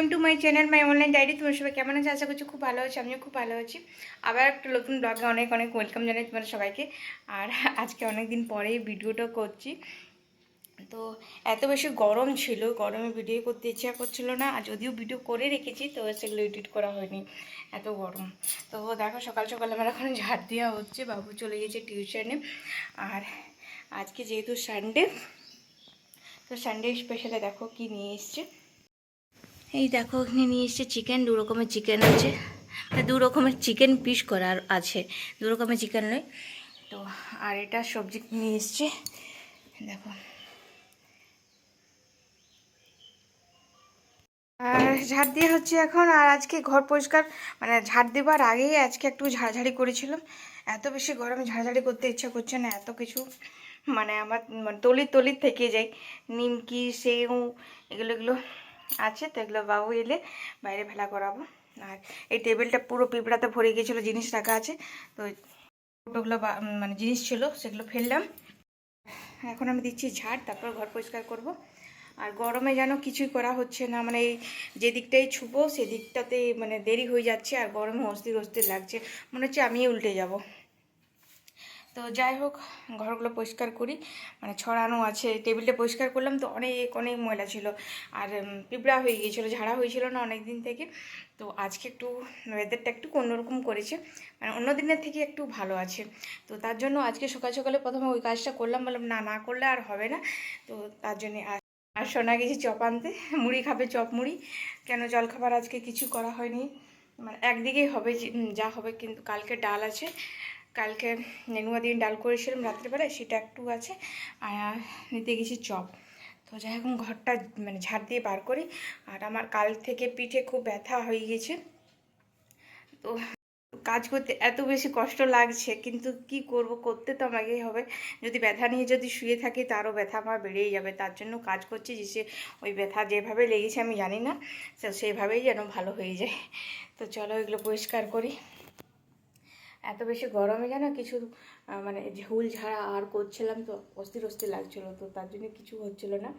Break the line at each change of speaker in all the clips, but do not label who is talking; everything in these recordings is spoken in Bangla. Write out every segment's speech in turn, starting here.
Welcome to my channel my online diary. তোমার সবাই কেমন আছে? আশা করছি খুব ভালো আছে, আমিও খুব ভালো আছি। আবার একটা নতুন ব্লগে অনেক অনেক ওয়েলকাম জানাই তোমাদের সবাইকে। আর আজকে অনেক দিন পরেই ভিডিওটা করছি। তো এত বেশি গরম ছিল, গরমে ভিডিও করতে ইচ্ছা করছিল না, আর যদিও ভিডিও করে রেখেছি তো সেগুলো এডিট করা হয়নি, এত গরম। তো দেখো সকাল সকাল আমার এখন ঝাড় দেওয়া হচ্ছে, বাবু চলে গেছে টিউশনে। আর আজকে যেহেতু সানডে, তো সানডে স্পেশালে দেখো কি নিয়ে এসছে। এই দেখো এখানে নিয়ে এসছে চিকেন, দু রকমের চিকেন আছে, দু রকমের চিকেন পিস করা আছে, দু রকমের চিকেন নয় তো। আর এটা সবজি নিয়ে এসছে দেখো। আর ঝাড় দিয়ে হচ্ছে এখন। আর আজকে ঘর পরিষ্কার মানে ঝাড় দেবার আগেই আজকে একটু ঝাড়ঝাড়ি করেছিলাম। এত বেশি গরমে ঝাড়ঝাড়ি করতে ইচ্ছা করছে না, এত কিছু মানে আমার মানে তলির থেকে যাই, নিমকি সেউ এগুলো এগুলো আছে, তো এগুলো বাবু এলে বাইরে ফেলা করাবো। আর এই টেবিলটা পুরো পিঁপড়াতে ভরে গিয়েছিলো, জিনিস রাখা আছে, তো ওগুলো মানে জিনিস ছিল সেগুলো ফেললাম। এখন আমি দিচ্ছি ঝাড়, তারপর ঘর পরিষ্কার করব। আর গরমে যেন কিছুই করা হচ্ছে না, মানে এই যে দিকটাই ছুবো সেদিকটাতে মানে দেরি হয়ে যাচ্ছে, আর গরমে অস্থির অস্থির লাগছে, মনে হচ্ছে আমি উল্টে যাব। তো যাই হোক, ঘরগুলো পরিষ্কার করি, মানে ছড়ানো আছে। টেবিলটা পরিষ্কার করলাম তো অনেক অনেক ময়লা ছিল, আর পিঁপড়া হয়ে গিয়েছিলো, ঝাড়া হয়েছিল না অনেক দিন থেকে। তো আজকে একটু ওয়েদারটা একটু অন্যরকম করেছে, মানে অন্য দিনের থেকে একটু ভালো আছে। তো তার জন্য আজকে সকাল সকালে প্রথমে ওই কাজটা করলাম, বললাম না না করলে আর হবে না। তো তার জন্যে আর সোনা গেছি চপ আনতে, মুড়ি খাবে, চপ মুড়ি। কেন জলখাবার আজকে কিছু করা হয়নি, মানে একদিকেই হবে যা হবে, কিন্তু কালকে ডাল আছে, কালকে নেনুয়া দিন ডাল করেছিলাম রাত্রেবেলায়, সেটা একটু আছে। আর নিতে গেছি চপ। তো যাই এখন ঘরটা মানে ঝাড় দিয়ে বার করি। আর আমার কাল থেকে পিঠে খুব ব্যথা হয়ে গেছে, তো কাজ করতে এত বেশি কষ্ট লাগছে, কিন্তু কি করব, করতে তো আমাকেই হবে। যদি ব্যথা নিয়ে যদি শুয়ে থাকি তারও ব্যথা আমার বেড়েই যাবে, তার জন্য কাজ করছি যে সে ওই ব্যথা যেভাবে লেগেছে আমি জানি না, তো সেইভাবেই যেন ভালো হয়ে যায়। তো চলো এগুলো পরিষ্কার করি। এত বেশি গরমে যেন কিছু মানে ঝুল ঝাড়া আর করছিলাম, তো অস্থির অস্থির লাগছিলো, তো তার জন্য কিছু হচ্ছিলো না।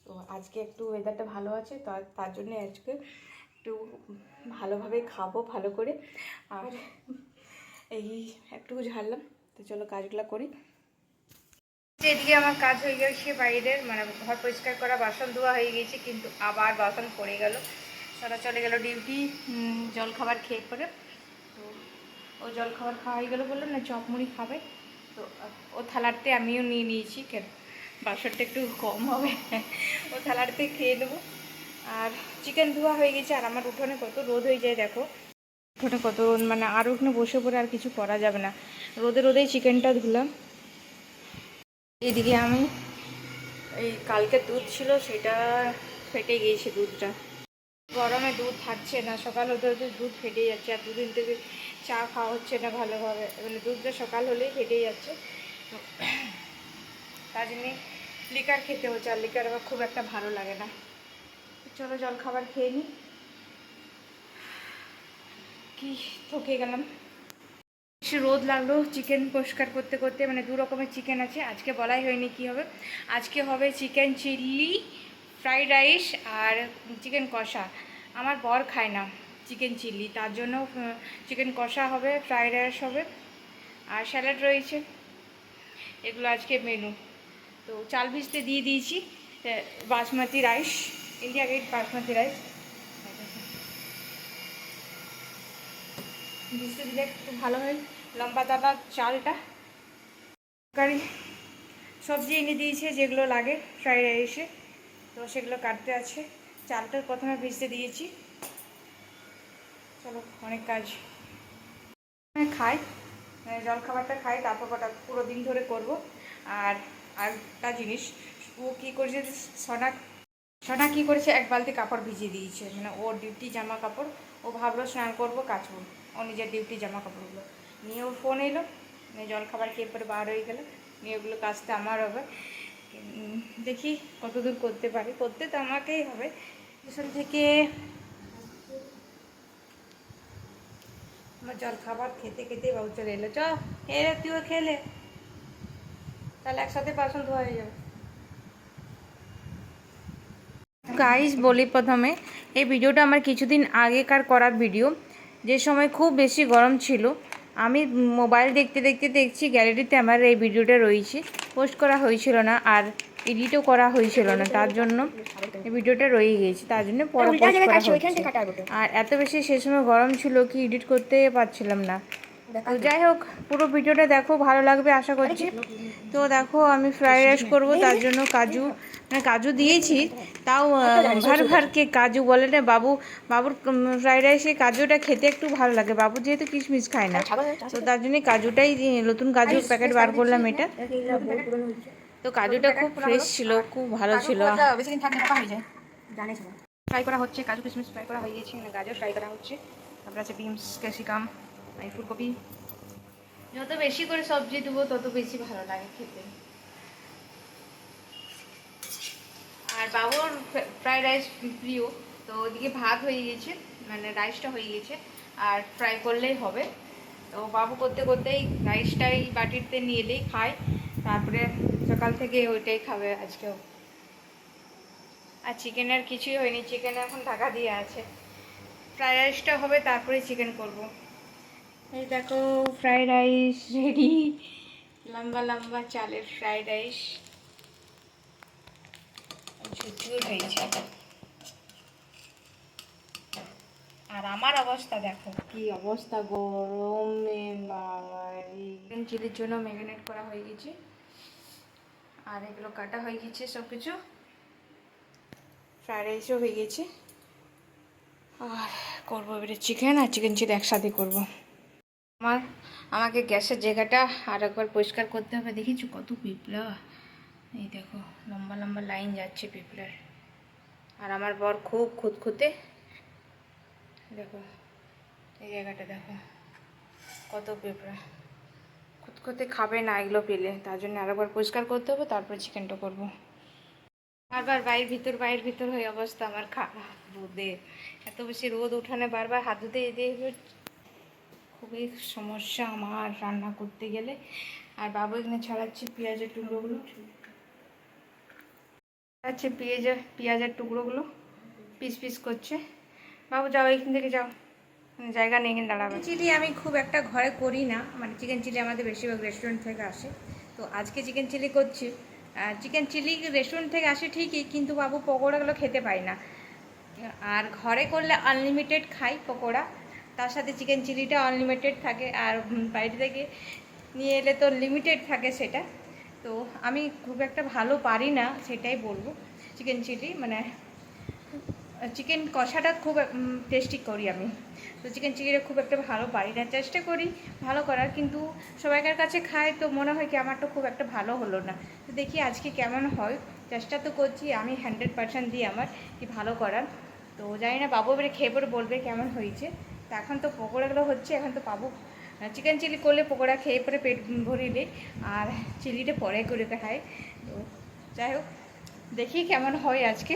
তো আজকে একটু ওয়েদারটা ভালো আছে, তো তার জন্য আজকে একটু ভালোভাবে খাবো ভালো করে। আর এই একটু ঝাড়লাম, তো চলো কাজগুলো করি। এদিকে আমার কাজ হয়ে গেছে বাইরের, মানে ঘর পরিষ্কার করা, বাসন ধোয়া হয়ে গেছে, কিন্তু আবার বাসন পড়ে গেল। সারা চলে গেল ডিউটি জল খাবার খেয়ে পরে। তো ও জল খাবার খাওয়া হয়ে গেলো, বললো না চপ মুড়ি খাবে, তো ও থালারতে আমিও নিয়ে নিয়েছি, কেন বাসনটা একটু কম হবে, ও থালারতে খেয়ে নেবো। আর চিকেন ধোয়া হয়ে গেছে, আর আমার উঠোনে কত রোদ হয়ে যায় দেখো, উঠোনে কত রোদ, মানে আর উঠোনে বসে পড়ে আর কিছু করা যাবে না, রোদে রোদেই চিকেনটা ধুলাম। এদিকে আমি এই কালকে দুধ ছিল সেটা ফেটে গিয়েছে, দুধটা গরমে দুধ থাকছে না, সকাল হতে হতে দুধ ফেটে যাচ্ছে, আর দুদিন থেকে চা খাওয়া হচ্ছে না ভালোভাবে, মানে দুধটা সকাল হলেই ফেটে যাচ্ছে। তো তার জন্যে লিকার খেতে হচ্ছে, আর লিকার আমার খুব একটা ভালো লাগে না। চলো জল খাবার খেয়ে নিই, কি থকে গেলাম। বেশি রোদ লাগলো চিকেন পরিষ্কার করতে করতে, মানে দু রকমের চিকেন আছে, আজকে বলাই হয়নি কি হবে। আজকে হবে চিকেন চিল্লি, ফ্রাইড রাইস আর চিকেন কষা। আমার বর খায় না চিকেন চিল্লি, তার জন্য চিকেন কষা হবে, ফ্রাইড রাইস হবে, আর স্যালাড রয়েছে, এগুলো আজকে মেনু। তো চাল ভিজতে দিয়ে দিয়েছি, basmati rice, India Gate basmati rice, ভিজতে দিলে একটু ভালো হয়, লম্বা দাদা চালটা। তরকারি সবজি এনে দিয়েছে যেগুলো লাগে ফ্রাইড রাইসে, তো সেগুলো কাটতে আছে। চালটা প্রথমে ভিজতে দিয়েছি। চলো অনেক কাজ খাই, জলখাবারটা খাই, তারপর কটা পুরো দিন ধরে করব। আর আরেকটা জিনিস, ও কী করেছে, সোনা সোনা কী করেছে, এক বালতি কাপড় ভিজিয়ে দিয়েছে, মানে ওর ডিউটি জামা কাপড়, ও ভাবলো স্নান করবো কাচবো, ও নিজের ডিউটি জামা কাপড়গুলো নিয়ে ওর ফোন এলো, জলখাবার খেয়ে পরে বার হয়ে গেলো, নিয়ে ওগুলো কাচতে আমার হবে। দেখি কতদূর করতে পারি, করতে তো আমাকেই হবে। স্টেশন থেকে আমার জল খাবার খেতে খেতেই বাবু চলে এলো, চ এলে তুইও খেলে, তাহলে একসাথে বাসন ধোয়া হয়ে যাবে। গাইস বলি প্রথমে, এই ভিডিওটা আমার কিছুদিন আগেকার করা ভিডিও, যে সময় খুব বেশি গরম ছিল। আমি মোবাইল দেখতে দেখতে দেখছি গ্যালারিতে আমার এই ভিডিওটা রয়েছে, পোস্ট করা হয়েছিল না আর এডিটও করা হয়েছিল না, তার জন্য এই ভিডিওটা রয়ে গিয়েছে, তার জন্য পরে পোস্ট করা হচ্ছে। আর এত বেশি সে সময় গরম ছিল কি এডিট করতে পারছিলাম না। তো যাই হোক, পুরো ভিডিওটা দেখো, ভালো লাগবে আশা করছি। তো দেখো আমি ফ্রাইড রাইস করবো, তার জন্য কাজু দিয়েছি, তাও ভারকে কাজু বলে না বাবুর ফ্রাইড রাইসে কাজুটা খেতে একটু ভালো লাগে, বাবু যেহেতু কিশমিশ খায় না, তো তার জন্য কাজুটাই নতুন কাজুর প্যাকেট বার করলাম এটা। তো কাজুটা খুব ফ্রেশ ছিল, খুব ভালো ছিল। ফ্রাই করা হচ্ছে, কাজু কিশমিশ ফ্রাই করা হয়ে গেছে, গাজর ফ্রাই করা হচ্ছে, তারপরে আছে বিনস, ক্যাপসিকাম, ফুলকপি। যত বেশি করে সবজি দেবো তত বেশি ভালো লাগে খেতে। আর বাবুর ফ্রাইড রাইস প্রিয়, তো ওদিকে ভাত হয়ে গেছে, মানে রাইসটা হয়ে গেছে, আর ফ্রাই করলেই হবে। তো বাবু করতে করতেই রাইসটাই বাটিতে নিয়ে এলেই খায়, তারপরে সকাল থেকে ওইটাই খাবে আজকেও। আর চিকেনের কিছুই হয়নি, চিকেন এখন ঢাকা দিয়ে আছে। ফ্রাইড রাইসটা হবে, তারপরে চিকেন করব। এই দেখো ফ্রাইড রাইস রেডি, লম্বা লম্বা চালের ফ্রাইড রাইস, ঝুরঝুর হয়েছে। আর আমার অবস্থা দেখো কি অবস্থা, গরমে চিকেন চিলির জন্য ম্যারিনেট করা হয়ে গেছে, আর এগুলো কাটা হয়ে গেছে সব কিছু, ফ্রাইড রাইসও হয়ে গেছে। আর করবো এবারে চিকেন আর চিকেন চিলি একসাথে করবো। আমাকে গ্যাসের জায়গাটা আর একবার পরিষ্কার করতে হবে। দেখিছো কত পিঁপড়া, এই দেখো লম্বা লম্বা লাইন যাচ্ছে পিঁপড়ার। আর আমার বর খুব খুঁতখুঁতে, দেখো এই জায়গাটা দেখো কত পিঁপড়া, খুঁতখুঁতে খাবে না এগুলো পেলে, তার জন্য আরেকবার পরিষ্কার করতে হবে, তারপর চিকেনটা করবো। বারবার বাইরের ভিতর হয়ে অবস্থা আমার খারাপ, রোদে এত বেশি রোদ উঠানে বারবার হাত ধুতে যেতে খুবই সমস্যা আমার রান্না করতে গেলে। আর বাবু এখানে ছাড়াচ্ছি পেঁয়াজের টুকরোগুলো, ছাড়াচ্ছে পেঁয়াজের টুকরোগুলো পিস পিস করছে। বাবু যাও এখান থেকে যাও, জায়গা নেই এখানে দাঁড়াবে। চিলি আমি খুব একটা ঘরে করি না, মানে চিকেন চিলি আমাদের বেশিরভাগ রেস্টুরেন্ট থেকে আসে। তো আজকে চিকেন চিলি করছি। চিকেন চিলি রেস্টুরেন্ট থেকে আসে ঠিকই, কিন্তু বাবু পকোড়াগুলো খেতে পায় না। আর ঘরে করলে আনলিমিটেড খাই পকোড়া, তার সাথে চিকেন চিলিটা আনলিমিটেড থাকে, আর বাইরে থেকে নিয়ে এলে তো লিমিটেড থাকে সেটা। তো আমি খুব একটা ভালো পারি না, সেটাই বলবো। চিকেন চিলি মানে চিকেন কষাটা খুব টেস্টি করি আমি, তো চিকেন চিলিটা খুব একটা ভালো পারি না, চেষ্টা করি ভালো করার, কিন্তু সবাইকার কাছে খাই তো মনে হয় কি আমারটা খুব একটা ভালো হলো না। তো দেখি আজকে কেমন হয়, চেষ্টা তো করছি আমি 100% দিই আমার কি ভালো করার। তো জানি না বাবু এবারে খেয়ে পরে বলবে কেমন হয়েছে। তো এখন তো পকোড়াগুলো হচ্ছে, এখন তো বাবু চিকেন চিলি করলে পকোড়া খেয়ে পরে পেট ভরিলে, আর চিলিটা পরে করে খায়। তো যাই হোক, দেখি কেমন হয় আজকে।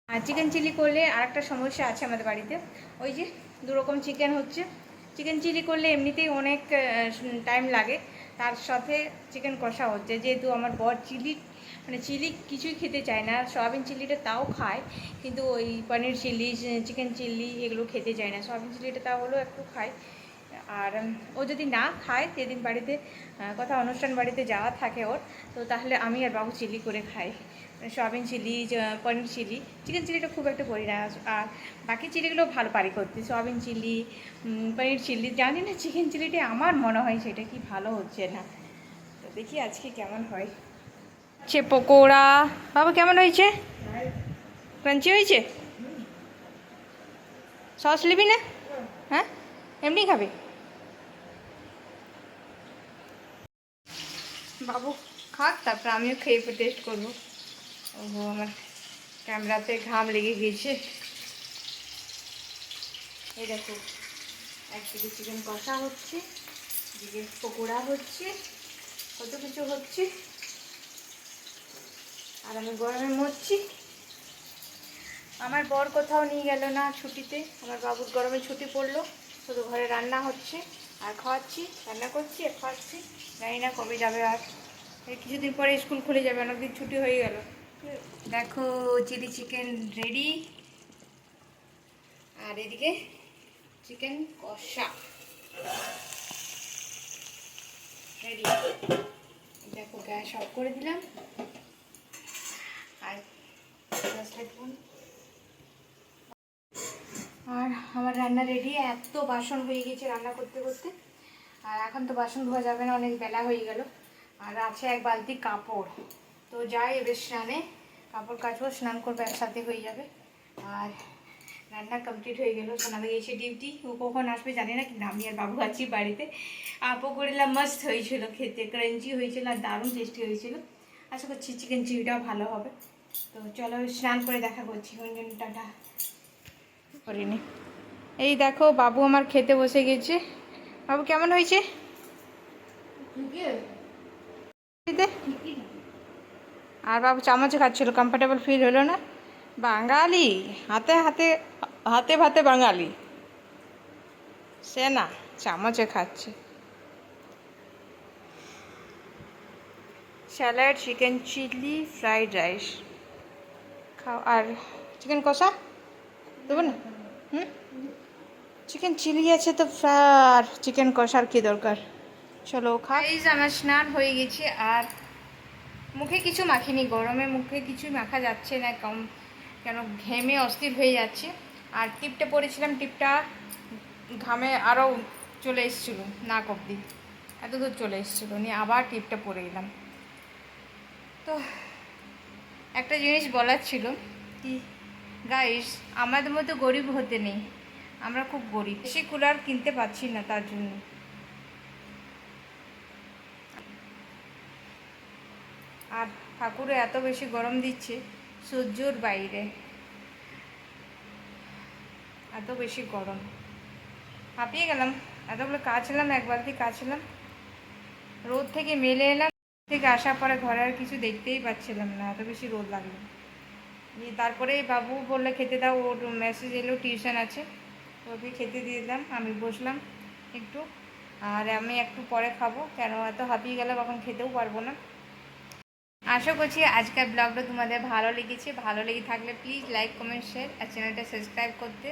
আর চিকেন চিলি করলে আরেকটা সমস্যা আছে আমাদের বাড়িতে, ওই যে দুরকম চিকেন হচ্ছে। চিকেন চিলি করলে এমনিতেই অনেক টাইম লাগে, তার সাথে চিকেন কষা হচ্ছে, যেহেতু আমার বর চিলি কিছুই খেতে চায় না। সয়াবিন চিলিটা তাও খায়, কিন্তু ওই পনির চিলি, চিকেন চিলি এগুলো খেতে চায় না। সয়াবিন চিলিটা তাও হলেও একটু খায়। আর ও যদি না খায় সেদিন বাড়িতে কোথাও অনুষ্ঠান বাড়িতে যাওয়া থাকে ওর, তো তাহলে আমি আর বাবু চিলি করে খাই, সয়াবিন চিলি, পনির চিলি। চিকেন চিলিটা খুব একটা করি না, আর বাকি চিলিগুলো ভালো পারি করতে, সয়াবিন চিলি, পনির চিলি। জানি না চিকেন চিলিটা আমার মনে হয় সেটা কি ভালো হচ্ছে না, তো দেখি আজকে কেমন হয়। আচ্ছা পকোড়া বাবা কেমন হয়েছে, ক্রাঞ্চি হয়েছে? সস নিবি না? হ্যাঁ এমনি খাবে? বাবু খাক, তারপর আমিও খেয়ে টেস্ট করবো। ও আমার ক্যামেরাতে ঘাম লেগে গিয়েছে। এই দেখো একদিকে চিকেন কষা হচ্ছে, এদিকে পকোড়া হচ্ছে, কত কিছু হচ্ছে, আর আমি গরমে মরছি। আমার বর কোথাও নিয়ে গেল না ছুটিতে, আমার বাবুর গরমে ছুটি পড়লো, শুধু ঘরে রান্না হচ্ছে আর খাওয়াচ্ছি, রান্না করছি আর খাওয়াচ্ছি। জানি না কবে যাবে, আর কিছুদিন পরে স্কুল খুলে যাবে, অনেকদিন ছুটি হয়ে গেল। দেখো চিলি চিকেন রেডি, আর এদিকে চিকেন কষা রেডি। দেখো গ্যাস অফ করে দিলাম, আর আর আমার রান্না রেডি। এত বাসন হয়ে গেছে রান্না করতে করতে, আর এখন তো বাসন ধোয়া যাবে না, অনেক বেলা হয়ে গেল। আর আছে এক বালতি কাপড়, তো যাই এবার স্নানে, কাপড় কাচবো, স্নান করবো, একসাথে হয়ে যাবে। আর রান্না কমপ্লিট হয়ে গেল। সোনাদা গেছে ডিউটি, ও কখন আসবে জানি না, কিন্তু আমি আর বাবু আছি বাড়িতে। আপও করিলাম, মাস্ট হয়েছিল খেতে, ক্রাঞ্চি হয়েছিল আর দারুণ টেস্টি হয়েছিল। আশা করছি চিকেন চিলিটাও ভালো হবে। তো চলো স্নান করে দেখা করছি, টাটা করিনি। এই দেখো বাবু আমার খেতে বসে গেছে। বাবু কেমন হয়েছে? আর বাবু চামচে খাচ্ছিল, কমফর্টেবল ফিল হলো না? বাঙালি, হাতে হাতে হাতে ভাতে বাঙালি, সে না চামচে খাচ্ছে। Salad, chicken chilli, fried rice খাও। আর চিকেন কষা দেবো না? চিকেন চিলি আছে তো, আর চিকেন কষার কি দরকার? চলো খাই। আমার স্নান হয়ে গেছে, আর মুখে কিছু মাখিনি, গরমে মুখে কিছু মাখা যাচ্ছে না, কেন ঘেমে অস্থির হয়ে যাচ্ছে। আর টিপটা পরেছিলাম, টিপটা ঘামে আরও চলে এসেছিলো, নাক অবধি এত দূর চলে এসেছিলো, নিয়ে আবার টিপটা পরে এলাম। তো একটা জিনিস বলার ছিল কি গাইস, আমাদের মতো গরিব হতে নেই, আমরা খুব গরিব, বেশি কুলার কিনতে পারছি না, তার জন্য। আর ঠাকুরে এত বেশি গরম দিচ্ছে, সহ্যর বাইরে, এত বেশি গরম, হাঁপিয়ে গেলাম। এতগুলো কাচলাম, এক বালতি কাচলাম, রোদ থেকে মেলে এলাম, থেকে আসার পরে ঘরে আর কিছু দেখতেই পাচ্ছিলাম না, এত বেশি রোদ লাগলো। তারপরে বাবু বললে খেতে দাও, ওর মেসেজ এলো টিউশন আছে, ওকে খেতে দিয়ে দিলাম, আমি বসলাম একটু, আর আমি একটু পরে খাবো, কেন এত হাঁপিয়ে গেলাম, এখন খেতেও পারবো না। আশা করছি আজকের ব্লগটা তোমাদের ভালো লেগেছে। ভালো লেগে থাকলে প্লিজ লাইক, কমেন্ট, শেয়ার, আর চ্যানেলটা সাবস্ক্রাইব করতে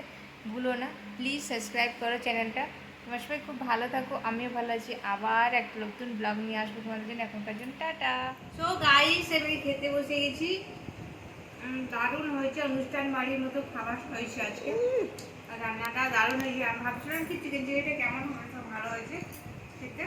ভুলো না। প্লিজ সাবস্ক্রাইব করো চ্যানেলটা। তোমার সবাই খুব ভালো থাকো, আমিও ভালো আছি। আবার একটা নতুন ব্লগ নিয়ে আসবো তোমাদের জন্য। এখনকার জন্য টাটা। সো গাইস, আমি খেতে বসে গেছি, দারুণ হয়েছে, অনুষ্ঠান বাড়ির মতো খাবার হয়েছে আজকে, আর রান্নাটা দারুণ হয়েছে। আমি ভাবছিলাম কি চিকেন চিলিটা কেমন হয়েছে, ভালো হয়েছে খেতে।